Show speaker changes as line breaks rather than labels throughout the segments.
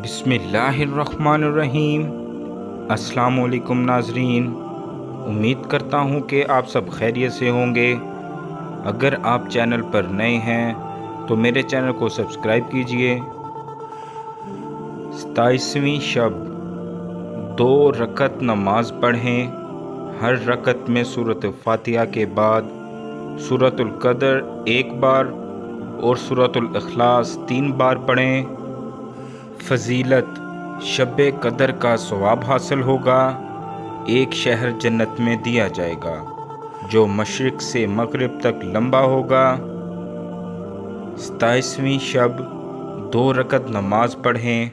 बिस्मिल्लाहिर्रहमानिर्रहीम। अस्सलाम वालेकुम नाज़रीन, उम्मीद करता हूँ कि आप सब खैरियत से होंगे। अगर आप चैनल पर नए हैं तो मेरे चैनल को सब्सक्राइब कीजिए। 27वीं शब 2 रकत नमाज पढ़ें। हर रकत में सूरत फातिहा के बाद सूरतुल क़द्र 1 बार और सूरतुल इखलास 3 बार पढ़ें। फजीलत, शब-ए कदर का सवाब हासिल होगा। एक शहर जन्नत में दिया जाएगा जो मशरिक़ से मग़रिब तक लंबा होगा। 27वीं शब 2 रकत नमाज पढ़ें।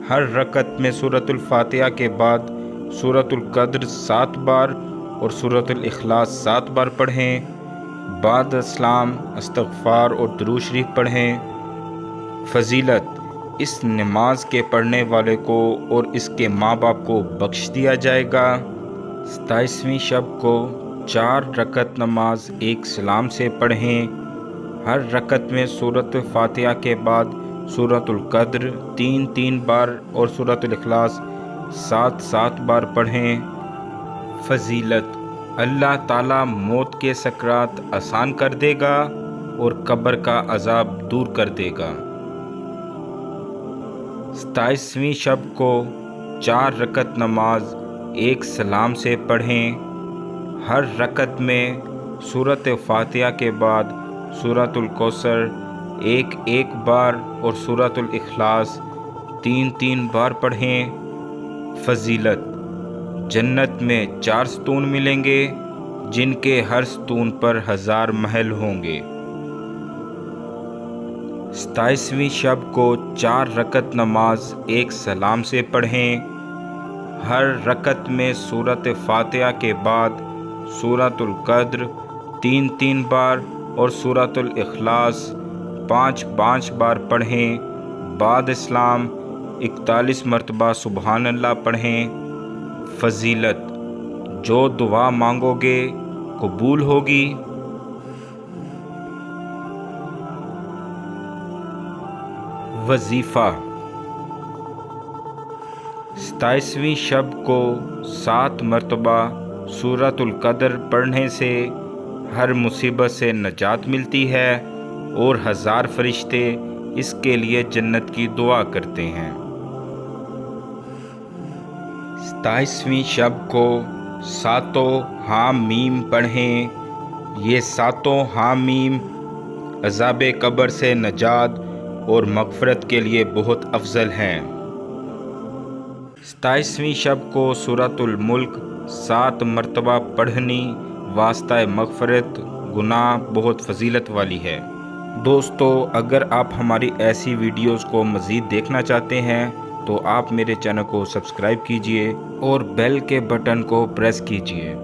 हर रकत में सूरतुल फातिहा के बाद सूरतुल क़द्र 7 बार और सूरतुल इखलास 7 बार पढ़ें। बाद अस्सलाम, इस्तग़फ़ार और दुरूद शरीफ पढ़ें। फजीलत, इस नमाज के पढ़ने वाले को और इसके माँ बाप को बख्श दिया जाएगा। 27वीं शब को 4 रकत नमाज एक सलाम से पढ़ें। हर रकत में सूरत फातिहा के बाद सूरतुल क़द्र 3-3 बार और सूरतुल इखलास 7-7 बार पढ़ें। फजीलत, अल्लाह ताला मौत के सकरात आसान कर देगा और कब्र का अज़ाब दूर कर देगा। 27वीं शब को 4 रकत नमाज एक सलाम से पढ़ें। हर रकत में सूरत फातिहा के बाद सूरतुल कौसर 1-1 बार और सूरतुल इखलास 3-3 बार पढ़ें। फजीलत, जन्नत में 4 सतून मिलेंगे जिनके हर सतून पर 1000 महल होंगे। 27वीं शब को 4 रकत नमाज एक सलाम से पढ़ें। हर रकत में सूरत फातिहा के बाद सूरतुल क़द्र 3-3 बार और सूरतुल इखलास 5-5 बार पढ़ें। बाद इस्लाम 41 मरतबा सुबहान अल्लाह पढ़ें। फजीलत, जो दुआ मांगोगे कबूल होगी। वजीफ़ा, 27वीं शब को 7 मरतबा सूरतुल क़द्र पढ़ने से हर मुसीबत से नजात मिलती है और 1000 फरिश्ते इसके लिए जन्नत की दुआ करते हैं। 27वीं शब को 7 हामीम पढ़ें। ये 7 हामीम अज़ाब कब्र से नजात और मग़फ़िरत के लिए बहुत अफजल हैं। 27वीं शब को सूरतुल मुल्क 7 मरतबा पढ़नी वास्ता मग़फ़िरत गुनाह बहुत फजीलत वाली है। दोस्तों, अगर आप हमारी ऐसी वीडियोस को मज़ीद देखना चाहते हैं तो आप मेरे चैनल को सब्सक्राइब कीजिए और बेल के बटन को प्रेस कीजिए।